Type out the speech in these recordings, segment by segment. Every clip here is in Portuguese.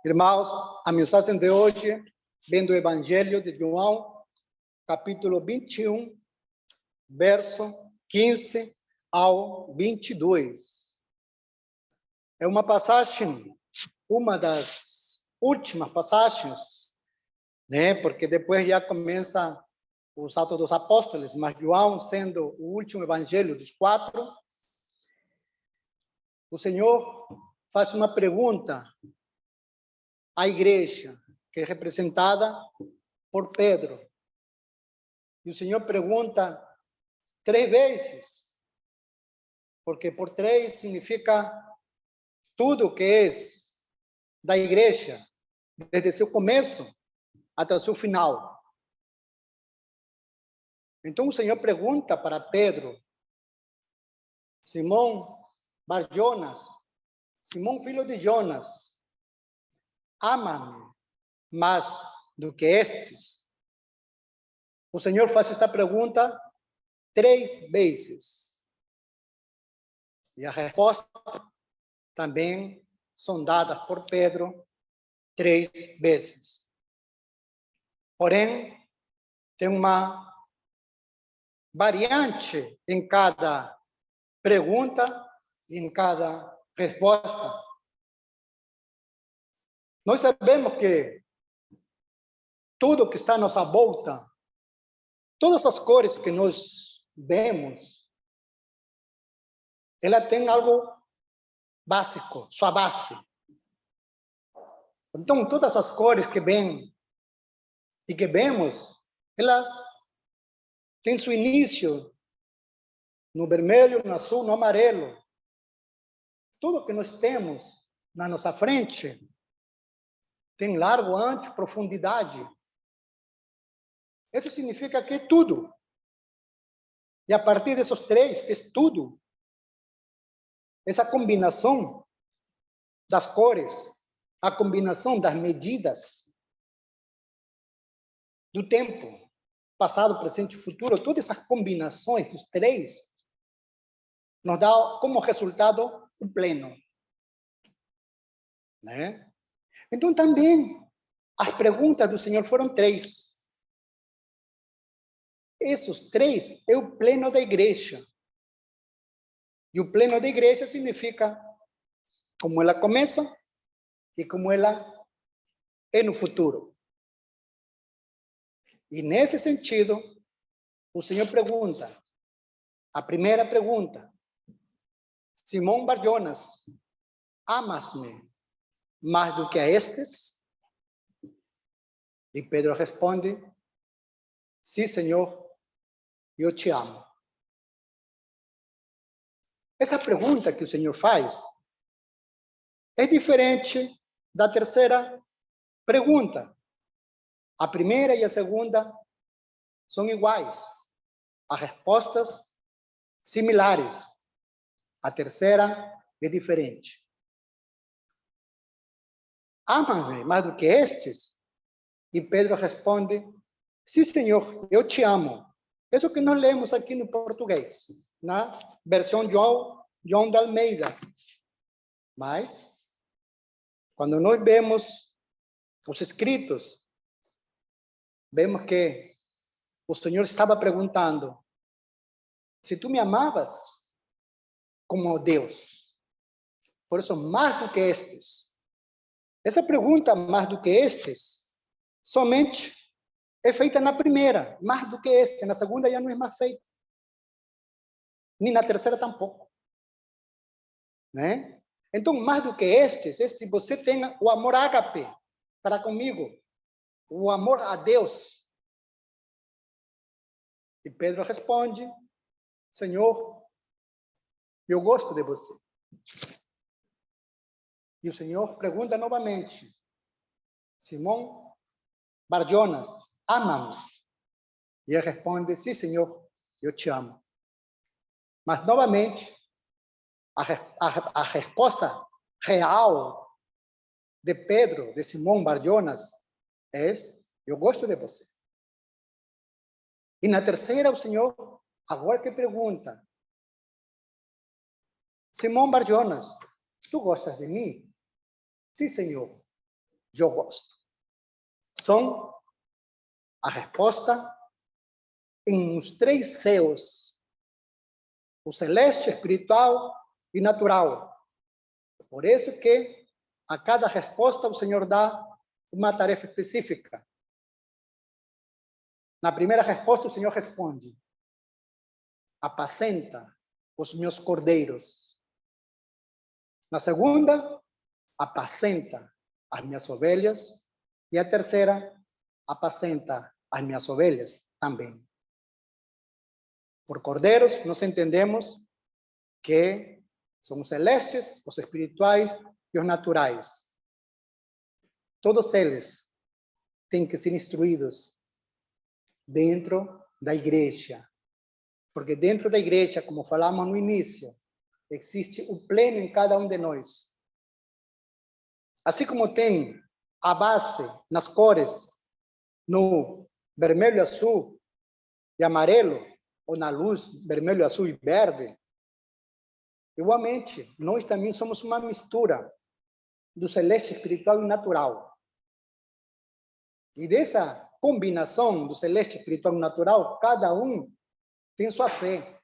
Irmãos, a mensagem de hoje vem do Evangelho de João, capítulo 21, verso 15 ao 22. É uma passagem, uma das últimas passagens, né? Porque depois já começa os Atos dos Apóstolos, mas João, sendo o último evangelho dos 4, o Senhor faz uma pergunta à igreja, que é representada por Pedro. E o Senhor pergunta 3 vezes, porque por 3 significa tudo que é da igreja, desde seu começo até o seu final. Então o Senhor pergunta para Pedro: Simão Bar-Jonas, Simão filho de Jonas, ama-me mais do que estes? O Senhor faz esta pergunta 3 vezes. E a resposta também são dadas por Pedro 3 vezes. Porém, tem uma variante em cada pergunta e em cada resposta. Nós sabemos que tudo que está à nossa volta, todas as cores que nós vemos, ela tem algo básico, sua base. Então, todas as cores que vêm e que vemos, elas têm seu início no vermelho, no azul, no amarelo. Tudo que nós temos na nossa frente tem largo, ancho, profundidade. Isso significa que é tudo. E a partir desses 3, que é tudo, essa combinação das cores, a combinação das medidas, do tempo, passado, presente e futuro, todas essas combinações dos 3, nos dá como resultado o pleno. Né? Então, também, as perguntas do Senhor foram 3. Esses 3 é o pleno da igreja. E o pleno da igreja significa como ela começa e como ela é no futuro. E nesse sentido, o Senhor pergunta, a primeira pergunta: Simão Bar-Jonas, amas-me mais do que a estes? E Pedro responde: sim, Senhor, eu te amo. Essa pergunta que o Senhor faz é diferente da terceira pergunta. A primeira e a segunda são iguais. As respostas similares. A terceira é diferente. Ama-me mais do que estes? E Pedro responde: sim, Senhor, eu te amo. Isso que nós lemos aqui no português, na versão João de Almeida. Mas, quando nós vemos os escritos, vemos que o Senhor estava perguntando: se tu me amavas como Deus, por isso mais do que estes. Essa pergunta, mais do que estes, somente é feita na primeira, mais do que este. Na segunda já não é mais feita. Nem na terceira tampouco. Né? Então, mais do que estes, é se você tem o amor ágape para comigo, o amor a Deus. E Pedro responde: Senhor, eu gosto de você. E o Senhor pergunta novamente: Simão Bar-Jonas, ama-me? E ele responde: sim, Senhor, eu te amo. Mas, novamente, a resposta real de Pedro, de Simão Bar-Jonas, é: eu gosto de você. E na terceira, o Senhor agora que pergunta: Simão Bar-Jonas, tu gostas de mim? Sim, Senhor, eu gosto. São a resposta em os três céus: o celeste, espiritual e natural. Por isso que a cada resposta o Senhor dá uma tarefa específica. Na primeira resposta o Senhor responde: apacenta os meus cordeiros. Na segunda, apacenta as minhas ovelhas. E a terceira, apacenta as minhas ovelhas também. Por cordeiros, nós entendemos que são os celestes, os espirituais e os naturais. Todos eles têm que ser instruídos dentro da igreja. Porque dentro da igreja, como falamos no início, existe o pleno em cada um de nós. Assim como tem a base nas cores, no vermelho, azul e amarelo, ou na luz vermelho, azul e verde, igualmente, nós também somos uma mistura do celeste, espiritual e natural. E dessa combinação do celeste, espiritual e natural, cada um tem sua fé.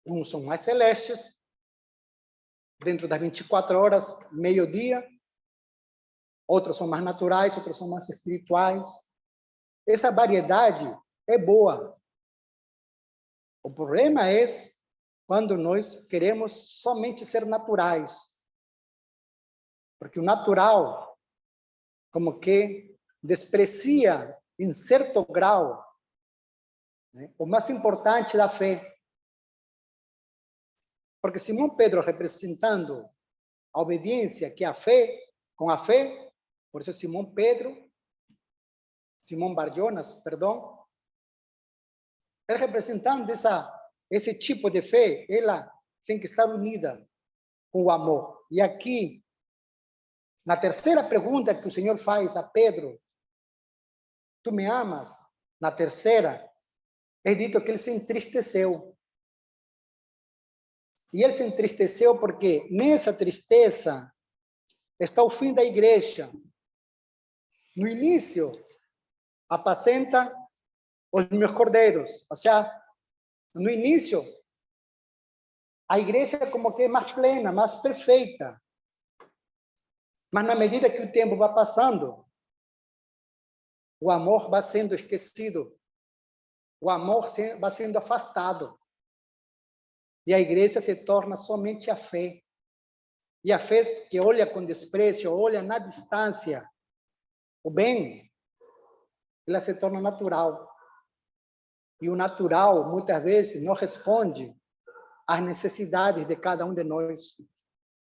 Uns são mais celestes, dentro das 24 horas, meio-dia. Outros são mais naturais, outros são mais espirituais. Essa variedade é boa. O problema é quando nós queremos somente ser naturais. Porque o natural, como que desprecia, em certo grau, né, o mais importante da fé. Porque Simão Pedro, representando a obediência, que é a fé, com a fé, por isso Simão Bar-Jonas, perdão, ele representando esse tipo de fé, ela tem que estar unida com o amor. E aqui, na terceira pergunta que o Senhor faz a Pedro, tu me amas? Na terceira, é dito que ele se entristeceu. E ele se entristeceu porque nessa tristeza está o fim da igreja. No início, apacenta os meus cordeiros. Ou seja, no início, a igreja é como que é mais plena, mais perfeita. Mas na medida que o tempo vai passando, o amor vai sendo esquecido. O amor vai sendo afastado. E a igreja se torna somente a fé. E a fé que olha com desprezo, olha na distância o bem, ela se torna natural. E o natural, muitas vezes, não responde às necessidades de cada um de nós.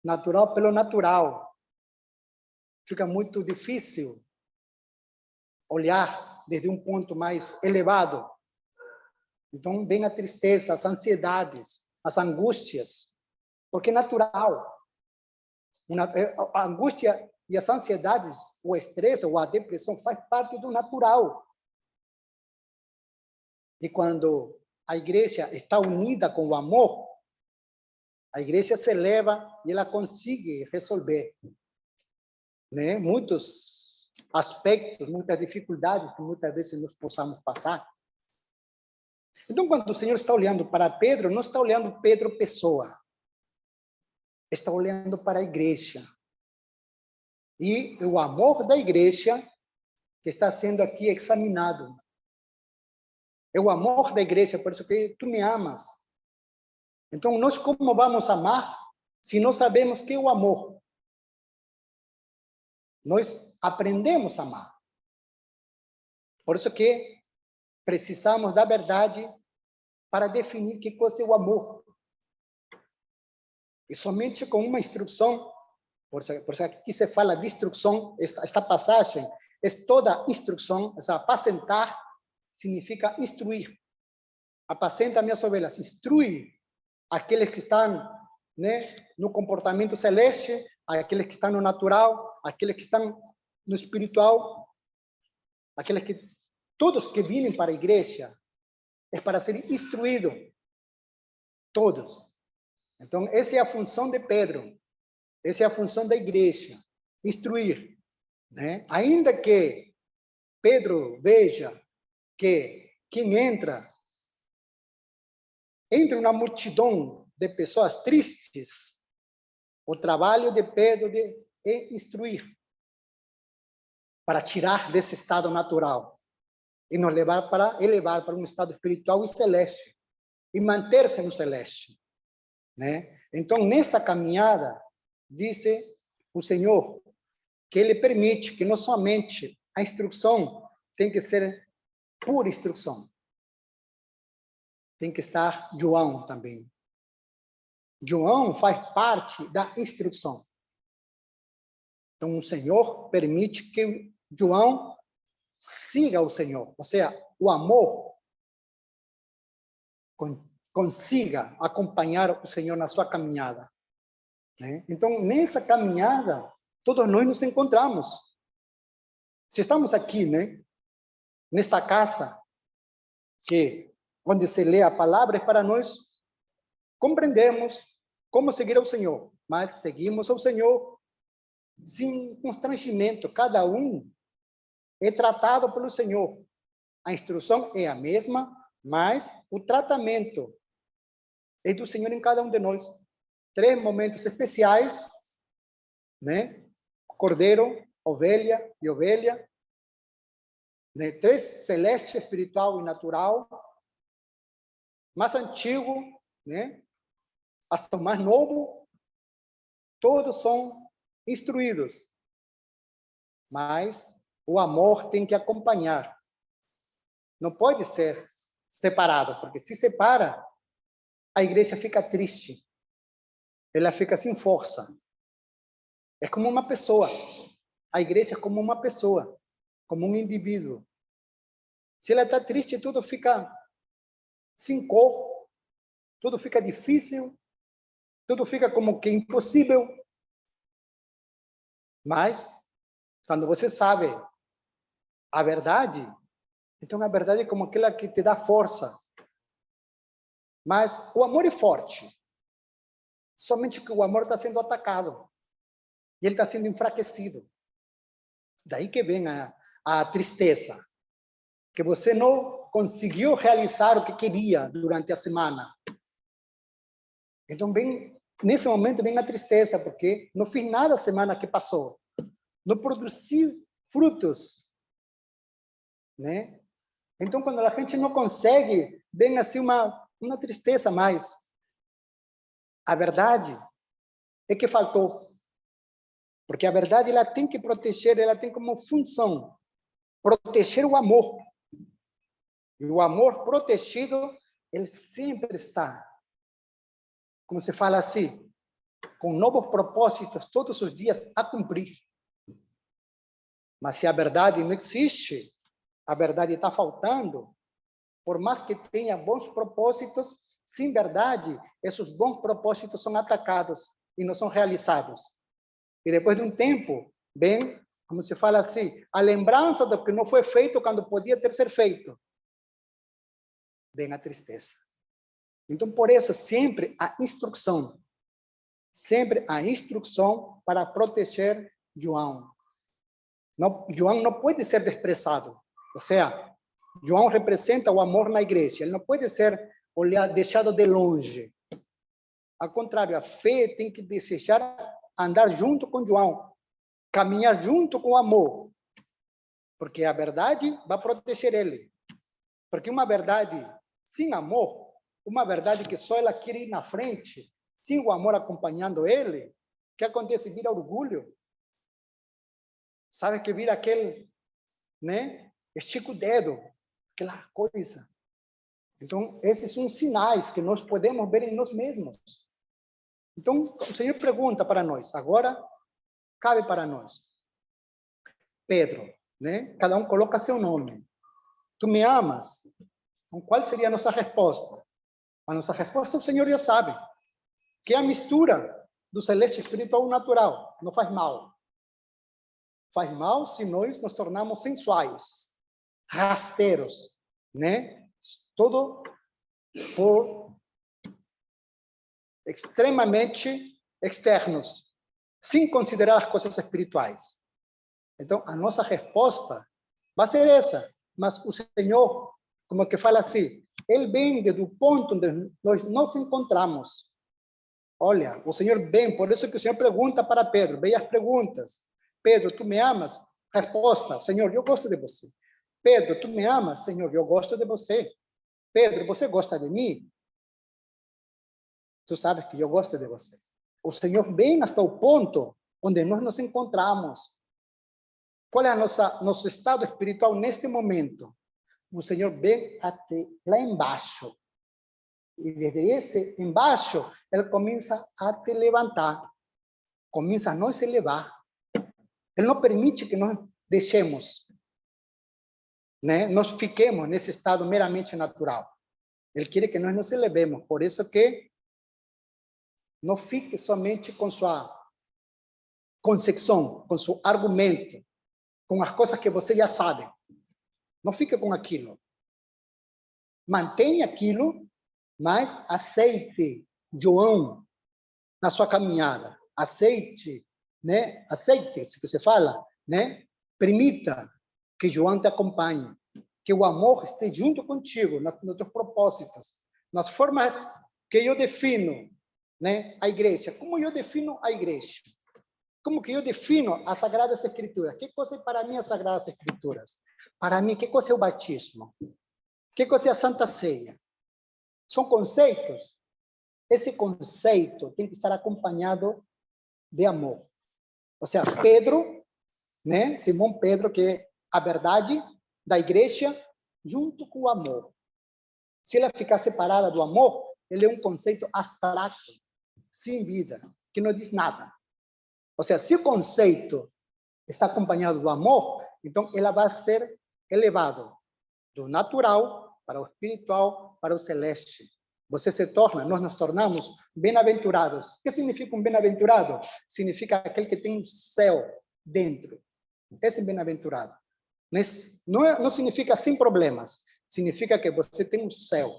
Natural pelo natural. Fica muito difícil olhar desde um ponto mais elevado. Então, vem a tristeza, as ansiedades, as angústias, porque é natural. A angústia e as ansiedades, o estresse ou a depressão faz parte do natural. E quando a igreja está unida com o amor, a igreja se eleva e ela consegue resolver, né, muitos aspectos, muitas dificuldades que muitas vezes nós possamos passar. Então, quando o Senhor está olhando para Pedro, não está olhando Pedro pessoa. Está olhando para a igreja. E o amor da igreja que está sendo aqui examinado. É o amor da igreja, por isso que tu me amas. Então, nós como vamos amar se não sabemos que é o amor? Nós aprendemos a amar. Por isso que precisamos da verdade para definir que coisa é o amor. E somente com uma instrução, por isso aqui se fala de instrução, esta passagem é toda instrução, essa apacentar significa instruir. Apacenta minhas ovelhas, instrui aqueles que estão, né, no comportamento celeste, aqueles que estão no natural, aqueles que estão no espiritual, aqueles que, todos que vêm para a igreja, é para ser instruído. Todos. Então, essa é a função de Pedro. Essa é a função da igreja. Instruir. né? Ainda que Pedro veja que quem entra uma multidão de pessoas tristes, o trabalho de Pedro é instruir, para tirar desse estado natural e nos levar para elevar para um estado espiritual e celeste, e manter-se no celeste, né? Então, nesta caminhada, disse o Senhor que Ele permite que não somente a instrução tem que ser pura instrução, tem que estar João também. João faz parte da instrução. Então, o Senhor permite que João siga o Senhor, ou seja, o amor consiga acompanhar o Senhor na sua caminhada, né? Então, nessa caminhada, todos nós nos encontramos. Se estamos aqui, né, nesta casa, onde se lê a palavra, é para nós compreendermos como seguir ao Senhor, mas seguimos ao Senhor sem constrangimento. Cada um é tratado pelo Senhor. A instrução é a mesma, mas o tratamento é do Senhor em cada um de nós. 3 momentos especiais, né? Cordeiro, ovelha e ovelha, né? 3 celeste, espiritual e natural, mais antigo, né? Hasta o mais novo, todos são instruídos, mas o amor tem que acompanhar. Não pode ser separado, porque se separa, a igreja fica triste. Ela fica sem força. É como uma pessoa. A igreja é como uma pessoa, como um indivíduo. Se ela está triste, tudo fica sem cor, tudo fica difícil, tudo fica como que impossível. Mas, quando você sabe a verdade, então a verdade é como aquela que te dá força. Mas o amor é forte. Somente que o amor está sendo atacado. E ele está sendo enfraquecido. Daí que vem a tristeza. Que você não conseguiu realizar o que queria durante a semana. Então, nesse momento, vem a tristeza, porque no final da semana que passou, não produzi frutos, né? Então, quando a gente não consegue, vem assim uma tristeza mais. A verdade é que faltou. Porque a verdade, ela tem que proteger, ela tem como função proteger o amor. E o amor protegido, ele sempre está, como se fala assim, com novos propósitos todos os dias a cumprir. Mas se a verdade não existe, a verdade está faltando, por mais que tenha bons propósitos, sem verdade, esses bons propósitos são atacados e não são realizados. E depois de um tempo, vem, como se fala assim, a lembrança do que não foi feito quando podia ter sido feito. Vem a tristeza. Então, por isso, sempre a instrução para proteger João. João não pode ser desprezado. Ou seja, João representa o amor na igreja. Ele não pode ser deixado de longe. Ao contrário, a fé tem que desejar andar junto com João, caminhar junto com o amor, porque a verdade vai proteger ele. Porque uma verdade sem amor, uma verdade que só ela quer ir na frente, sem o amor acompanhando ele, o que acontece? Vira orgulho. Sabe que vira aquele, né? Estica o dedo, aquela coisa. Então, esses são sinais que nós podemos ver em nós mesmos. Então, o Senhor pergunta para nós, agora cabe para nós. Pedro, né? Cada um coloca seu nome. Tu me amas? Então, qual seria a nossa resposta? A nossa resposta o Senhor já sabe, que é a mistura do celeste espiritual e natural. Não faz mal. Faz mal se nós nos tornamos sensuais, rasteiros, né? Todo por extremamente externos, sem considerar as coisas espirituais. Então, a nossa resposta vai ser essa. Mas o Senhor, como que fala assim, Ele vem do ponto onde nós nos encontramos. Olha, o Senhor vem, por isso que o Senhor pergunta para Pedro, veja as perguntas. Pedro, tu me amas? Resposta, Senhor, eu gosto de você. Pedro, tu me amas? Senhor, eu gosto de você. Pedro, você gosta de mim? Tu sabes que eu gosto de você. O Senhor vem hasta o ponto onde nós nos encontramos. Qual é nosso estado espiritual neste momento? O Senhor vem até lá embaixo. E desde esse embaixo, Ele começa a te levantar. Começa a nos elevar. Ele não permite que nós deixemos, né? Nós fiquemos nesse estado meramente natural. Ele quer que nós nos elevemos. Por isso que não fique somente com sua concepção, com seu argumento, com as coisas que você já sabe. Não fique com aquilo. Mantenha aquilo, mas aceite João na sua caminhada. Aceite, né? Aceite, se você fala, né? Permita que João te acompanhe, que o amor esteja junto contigo nos teus propósitos, nas formas que eu defino, né? A igreja. Como eu defino a igreja? Como que eu defino as Sagradas Escrituras? Que coisa é para mim as Sagradas Escrituras? Para mim, que coisa é o batismo? Que coisa é a Santa Ceia? São conceitos. Esse conceito tem que estar acompanhado de amor. Ou seja, Pedro, né? Simão Pedro, que é a verdade da igreja junto com o amor. Se ela ficar separada do amor, ele é um conceito abstrato, sem vida, que não diz nada. Ou seja, se o conceito está acompanhado do amor, então ela vai ser elevado do natural para o espiritual, para o celeste. Você se torna, nós nos tornamos bem-aventurados. O que significa um bem-aventurado? Significa aquele que tem um céu dentro. Esse é bem-aventurado. Não significa sem problemas. Significa que você tem um céu.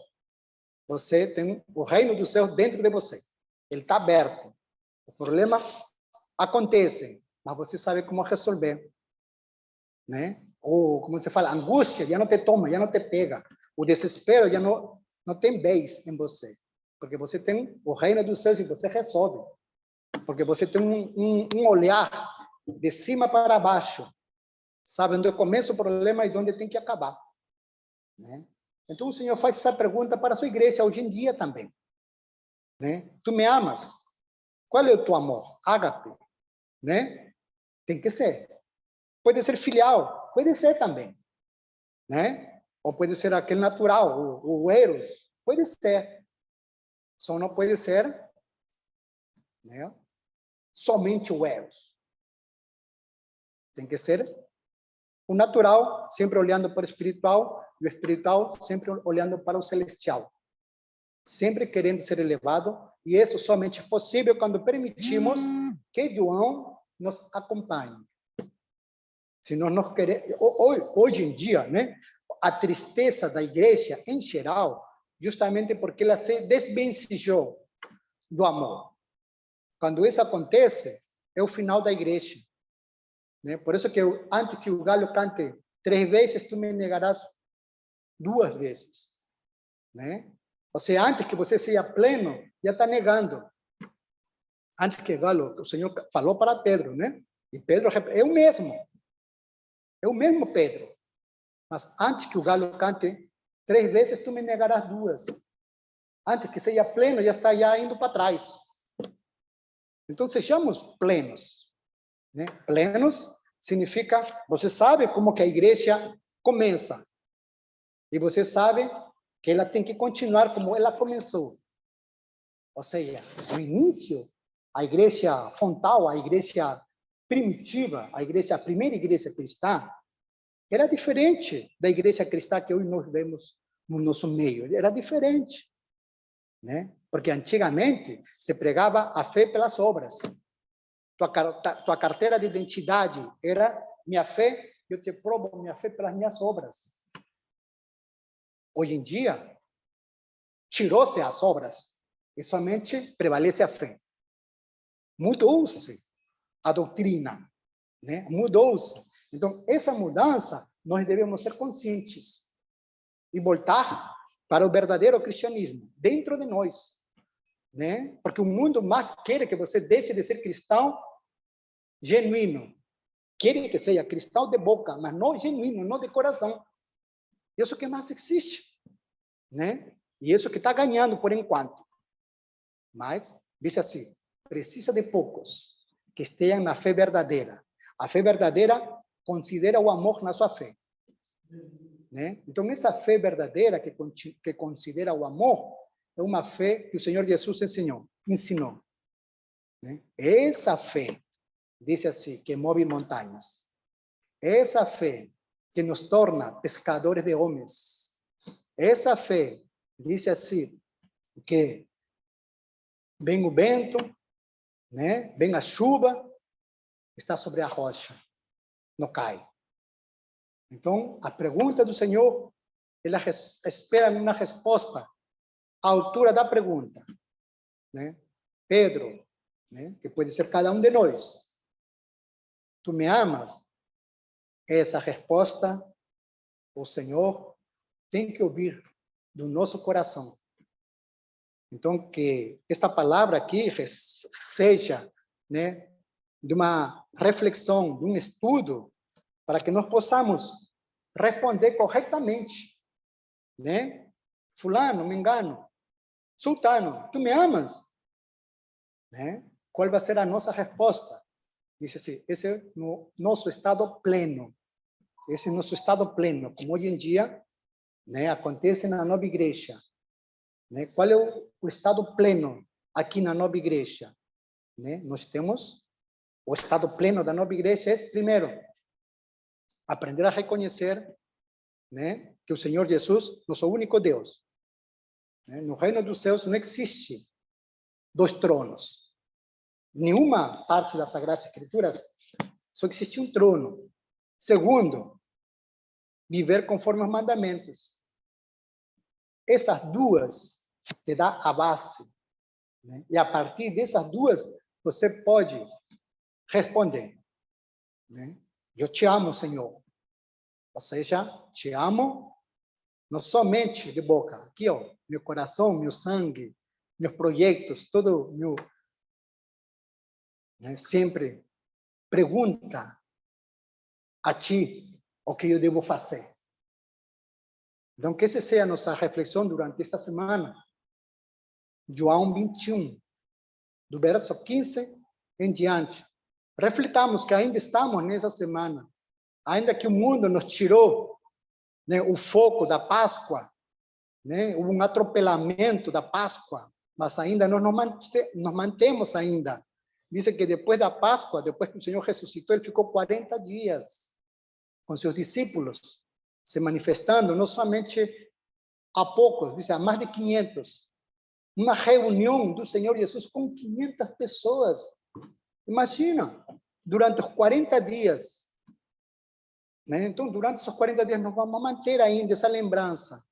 Você tem o reino do céu dentro de você. Ele está aberto. O problema acontece, mas você sabe como resolver, né? Ou como você fala, angústia já não te toma, já não te pega. O desespero já não tem vez em você, porque você tem o reino dos céus e você resolve, porque você tem um olhar de cima para baixo, sabe onde começa o problema e onde tem que acabar, né? Então o Senhor faz essa pergunta para a sua igreja hoje em dia também, né? Tu me amas? Qual é o teu amor? Ágape, né? Tem que ser. Pode ser filial, pode ser também, né? Ou pode ser aquele natural, o eros, pode ser. Só não pode ser, né? Somente o eros. Tem que ser o natural, sempre olhando para o espiritual, e o espiritual sempre olhando para o celestial. Sempre querendo ser elevado, e isso somente é possível quando permitimos que João nos acompanhe. Se nós não queremos, hoje em dia, né, a tristeza da igreja em geral, justamente porque ela se desvencilhou do amor. Quando isso acontece, é o final da igreja, né? Por isso que antes que o galo cante 3 vezes, tu me negarás 2 vezes, né? Ou seja, antes que você seja pleno, já está negando. Antes que o galo, o Senhor falou para Pedro, né? E Pedro é o mesmo. É o mesmo Pedro. Mas antes que o galo cante 3 vezes, tu me negarás 2. Antes que seja pleno, já está indo para trás. Então, sejamos plenos, né? Plenos significa, você sabe como que a igreja começa. E você sabe que ela tem que continuar como ela começou. Ou seja, no início, a igreja fontal, a igreja primitiva, a primeira igreja cristã, era diferente da igreja cristã que hoje nós vemos no nosso meio. Era diferente, né? Porque antigamente se pregava a fé pelas obras. Tua carteira de identidade era minha fé, eu te provo minha fé pelas minhas obras. Hoje em dia, tirou-se as obras e somente prevalece a fé. Mudou-se a doutrina. né? Mudou-se. Então, essa mudança, nós devemos ser conscientes e voltar para o verdadeiro cristianismo, dentro de nós, né? Porque o mundo mais quer que você deixe de ser cristão genuíno. Quer que seja cristão de boca, mas não genuíno, não de coração. Isso que mais existe, né? E isso que está ganhando por enquanto. Mas, diz assim, precisa de poucos que estejam na fé verdadeira. A fé verdadeira considera o amor na sua fé, né? Então, essa fé verdadeira que considera o amor é uma fé que o Senhor Jesus ensinou, né? Essa fé, diz assim, que move montanhas. Essa fé que nos torna pescadores de homens. Essa fé, diz assim, que vem o vento, né? Vem a chuva, está sobre a rocha, não cai. Então, a pergunta do Senhor, ela espera uma resposta à altura da pergunta, né? Pedro, né? Que pode ser cada um de nós. Tu me amas? Essa resposta, o Senhor tem que ouvir do nosso coração. Então, que esta palavra aqui seja, né, de uma reflexão, de um estudo, para que nós possamos responder corretamente, né? Fulano, me engano. Sultano, tu me amas? Né? Qual vai ser a nossa resposta? Diz assim, esse é o nosso estado pleno. Esse é o nosso estado pleno, como hoje em dia, né, acontece na nova igreja. Né? Qual é o estado pleno aqui na nova igreja? Né? Nós temos o estado pleno da nova igreja é, primeiro, aprender a reconhecer, né, que o Senhor Jesus é nosso único Deus. Né? No reino dos céus não existe dois tronos. Nenhuma parte das Sagradas Escrituras só existe um trono. Segundo, viver conforme os mandamentos. Essas duas te dá a base, né? E a partir dessas duas, você pode responder, né? Eu te amo, Senhor. Ou seja, te amo não somente de boca. Aqui, ó, meu coração, meu sangue, meus projetos, todo meu, né, sempre pergunta a ti o que eu devo fazer. Então, que essa seja a nossa reflexão durante esta semana. João 21, do verso 15 em diante. Reflitamos que ainda estamos nessa semana. Ainda que o mundo nos tirou, né, o foco da Páscoa, né, um atropelamento da Páscoa, mas ainda nós nos mantemos ainda. Dizem que depois da Páscoa, depois que o Senhor ressuscitou, ele ficou 40 dias com seus discípulos, se manifestando, não somente a poucos, diz a mais de 500. Uma reunião do Senhor Jesus com 500 pessoas. Imagina, durante os 40 dias. Né? Então, durante esses 40 dias, nós vamos manter ainda essa lembrança.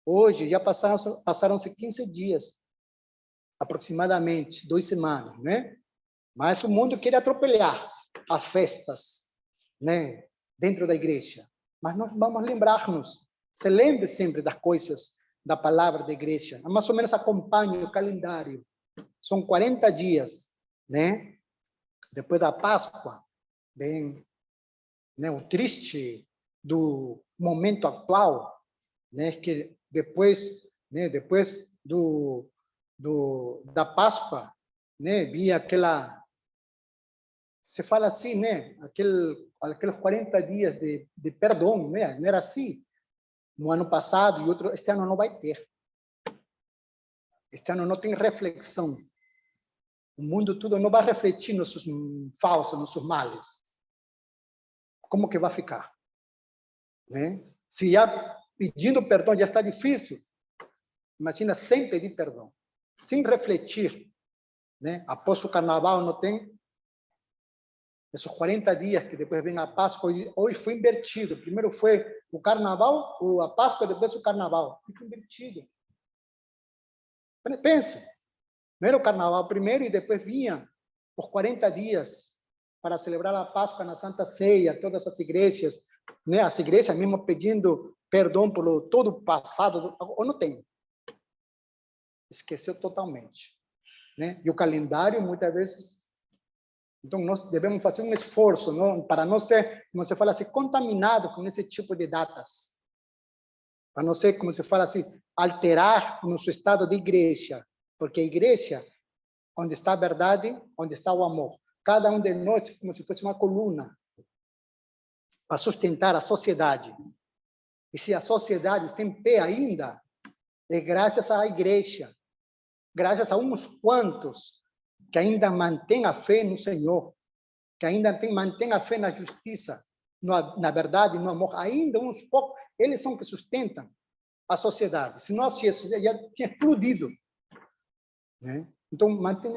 Hoje, já passaram-se 15 dias, aproximadamente, 2 semanas, né? Mas o mundo quer atropelar as festas, né, dentro da igreja. Mas nós vamos lembrar-nos. Se lembre sempre das coisas da palavra da igreja. Mais ou menos acompanhe o calendário. São 40 dias, né? Depois da Páscoa, vem, né, o triste do momento atual, né, que depois, né, depois da Páscoa, né, vinha aquela, se fala assim, né, aqueles 40 dias de perdão, né? Não era assim no ano passado e outro, este ano não vai ter. Este ano não tem reflexão. O mundo todo não vai refletir nossos falsos, nossos males. Como que vai ficar? Né? Se já pedindo perdão já está difícil, imagina sem pedir perdão, sem refletir, né? Após o carnaval não tem esses 40 dias que depois vem a Páscoa, hoje foi invertido. Primeiro foi o carnaval, a Páscoa, depois o carnaval. Foi invertido. Pensa, não era o carnaval primeiro e depois vinha os 40 dias para celebrar a Páscoa na Santa Ceia, todas as igrejas, né? As igrejas mesmo pedindo perdão por todo o passado, ou não tem? Esqueceu totalmente, né? E o calendário, muitas vezes... Então, nós devemos fazer um esforço, não, para não ser, como se fala assim, contaminado com esse tipo de datas. Para não ser, como se fala assim, alterar nosso estado de igreja. Porque a igreja, onde está a verdade, onde está o amor. Cada um de nós, como se fosse uma coluna, para sustentar a sociedade. E se a sociedade está em pé ainda, é graças à igreja. Graças a uns quantos que ainda mantém a fé no Senhor, que ainda mantém a fé na justiça, na verdade, no amor. Ainda uns poucos, eles são que sustentam a sociedade. Se nós já tinha explodido, né? Então,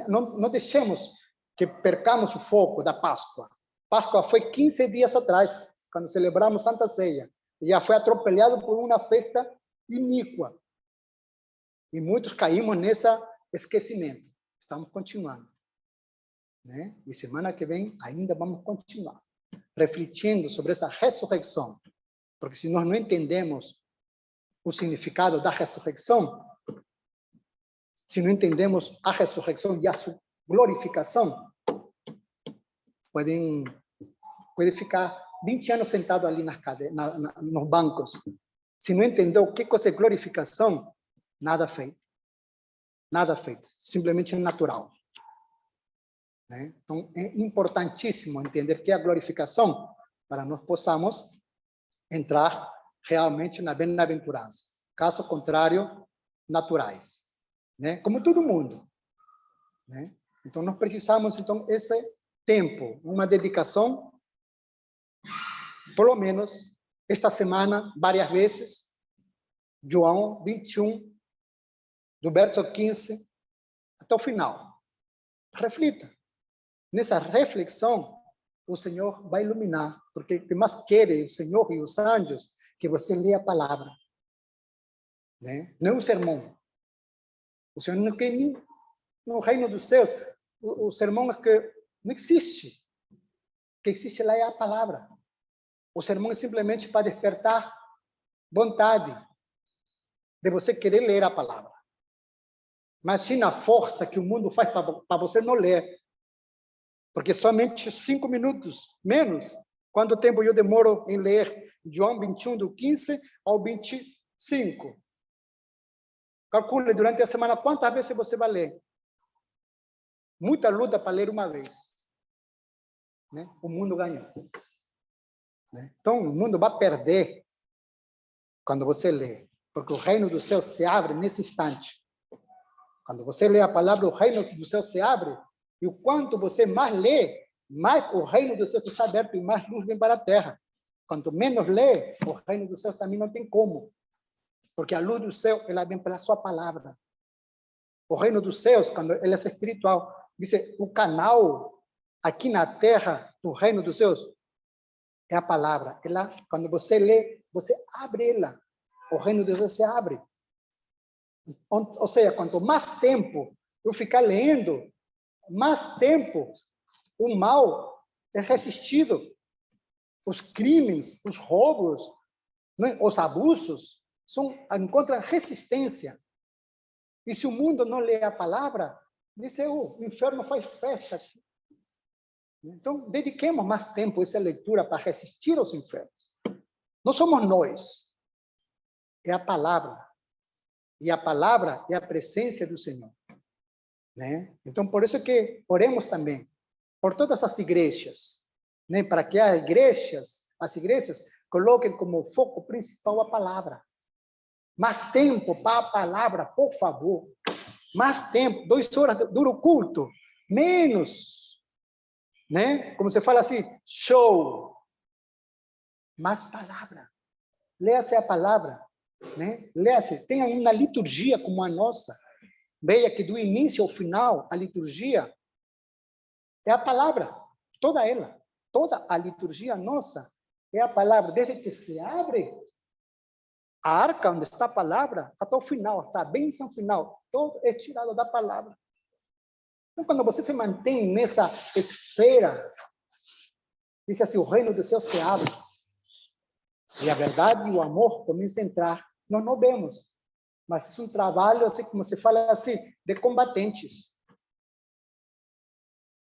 não deixemos que percamos o foco da Páscoa. Páscoa foi 15 dias atrás, quando celebramos Santa Ceia. E já foi atropelado por uma festa iníqua. E muitos caímos nesse esquecimento. Estamos continuando, né? E semana que vem ainda vamos continuar refletindo sobre essa ressurreição, porque se nós não entendemos o significado da ressurreição, se não entendemos a ressurreição e a sua glorificação, pode ficar 20 anos sentado ali nos bancos. Se não entender o que é glorificação, nada feito. Nada feito, simplesmente natural. Né? Então, é importantíssimo entender que é a glorificação para nós possamos entrar realmente na bem-aventurança. Caso contrário, naturais. Né? Como todo mundo. Né? Então, nós precisamos, então, esse tempo, uma dedicação, pelo menos, esta semana, várias vezes, João 21, do verso 15 até o final. Reflita. Nessa reflexão, o Senhor vai iluminar, porque o que mais quer o Senhor e os anjos que você leia a palavra. Né? Não é um sermão. O Senhor não quer nem no reino dos céus. O sermão é que não existe. O que existe lá é a palavra. O sermão é simplesmente para despertar vontade de você querer ler a palavra. Imagina a força que o mundo faz para você não ler. Porque somente 5 minutos, menos. Quanto tempo eu demoro em ler João 21, do 15 ao 25? Calcule durante a semana quantas vezes você vai ler. Muita luta para ler uma vez. Né? O mundo ganhou. Né? Então, o mundo vai perder quando você lê. Porque o reino do céu se abre nesse instante. Quando você lê a palavra, o reino do céu se abre. E o quanto você mais lê, mais o reino dos céus está aberto e mais luz vem para a terra. Quanto menos lê, o reino dos céus também não tem como. Porque a luz do céu, ela vem pela sua palavra. O reino dos céus, quando ele é espiritual, diz o canal aqui na terra do reino dos céus é a palavra. Ela, quando você lê, você abre ela. O reino dos céus se abre. Ou seja, quanto mais tempo eu ficar lendo, mais tempo o mal é resistido. Os crimes, os roubos, né, os abusos encontram resistência. E se o mundo não lê a palavra, diz o inferno faz festa. Então, dediquemos mais tempo a essa leitura para resistir aos infernos. Não somos nós, é a palavra. E a palavra é a presença do Senhor. Né? Então, por isso que oremos também por todas as igrejas, né? Para que as igrejas coloquem como foco principal a palavra. Mais tempo para a palavra, por favor. Mais tempo, 2 horas dura o culto. Menos, né? Como você fala assim, show. Mais palavra. Leia-se a palavra, né? Leia-se, tenha uma liturgia como a nossa. Veja que do início ao final, a liturgia é a palavra, toda ela. Toda a liturgia nossa é a palavra. Desde que se abre a arca onde está a palavra, até o final, até a bênção final, todo é tirado da palavra. Então, quando você se mantém nessa esfera Diz assim, o reino dos céus se abre. E a verdade e o amor começam a entrar. Nós não vemos, mas é um trabalho, assim como se fala assim, de combatentes.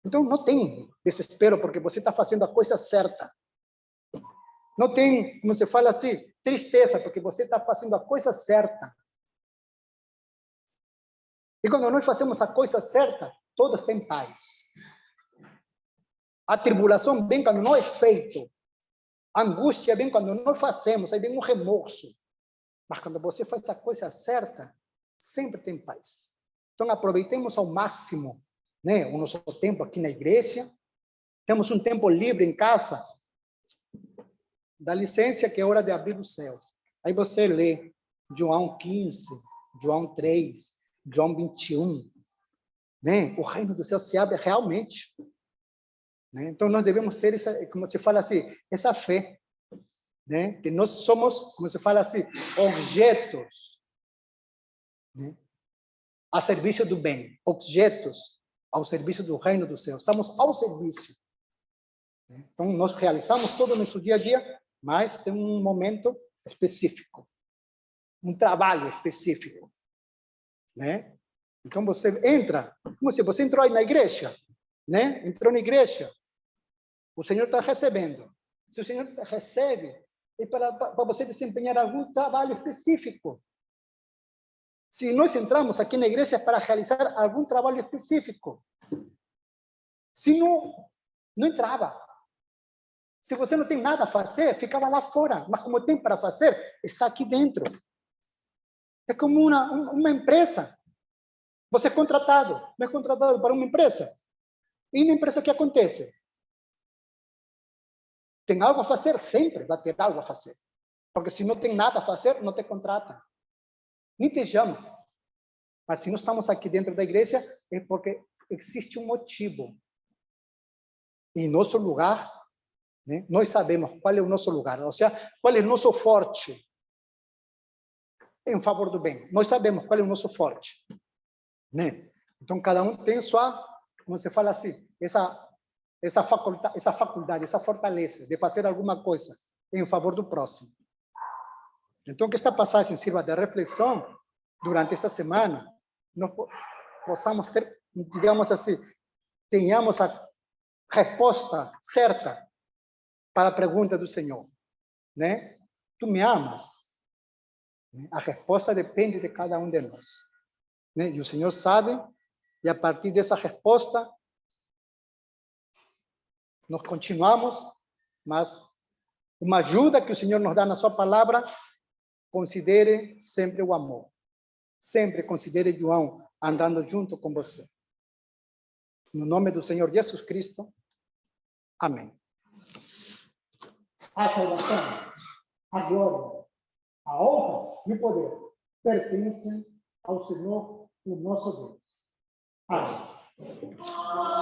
Então, não tem desespero, porque você está fazendo a coisa certa. Não tem, como se fala assim, tristeza, porque você está fazendo a coisa certa. E quando nós fazemos a coisa certa, todos têm paz. A tribulação vem quando não é feito. A angústia vem quando não fazemos, aí vem um remorso. Mas quando você faz a coisa certa, sempre tem paz. Então, aproveitemos ao máximo, né, o nosso tempo aqui na igreja. Temos um tempo livre em casa. Dá licença que é hora de abrir o céu. Aí você lê João 15, João 3, João 21. Né? O reino do céu se abre realmente. Né? Então, nós devemos ter essa, como se fala assim, essa fé. Né? Que nós somos, como se fala assim, objetos, né? A serviço do bem. Objetos ao serviço do reino do céu. Estamos ao serviço. Né? Então, nós realizamos todo o nosso dia a dia, mas tem um momento específico. Um trabalho específico. Né? Então, você entra, como se você entrou aí na igreja, né? Entrou na igreja, o Senhor está recebendo. Se o Senhor recebe, é para você desempenhar algum trabalho específico. Se nós entramos aqui na igreja para realizar algum trabalho específico, se não entrava. Se você não tem nada a fazer, ficava lá fora. Mas como tem para fazer, está aqui dentro. É como uma empresa. Você é contratado, não é contratado para uma empresa. E na empresa, o que acontece? Tem algo a fazer? Sempre vai ter algo a fazer. Porque se não tem nada a fazer, não te contrata. Nem te chama. Mas se nós estamos aqui dentro da igreja, é porque existe um motivo. Em nosso lugar, né, nós sabemos qual é o nosso lugar. Ou seja, qual é o nosso forte em favor do bem. Nós sabemos qual é o nosso forte. Né? Então, cada um tem sua, como se fala assim, essa faculdade, essa fortaleza de fazer alguma coisa em favor do próximo. Então, que esta passagem sirva de reflexão durante esta semana, nós possamos ter, digamos assim, tenhamos a resposta certa para a pergunta do Senhor, né? Tu me amas? A resposta depende de cada um de nós, né? E o Senhor sabe, e a partir dessa resposta, nós continuamos, mas uma ajuda que o Senhor nos dá na sua palavra, considere sempre o amor. Sempre considere João andando junto com você. No nome do Senhor Jesus Cristo. Amém. A salvação, a glória, a honra e o poder pertencem ao Senhor, o nosso Deus. Amém. Aleluia.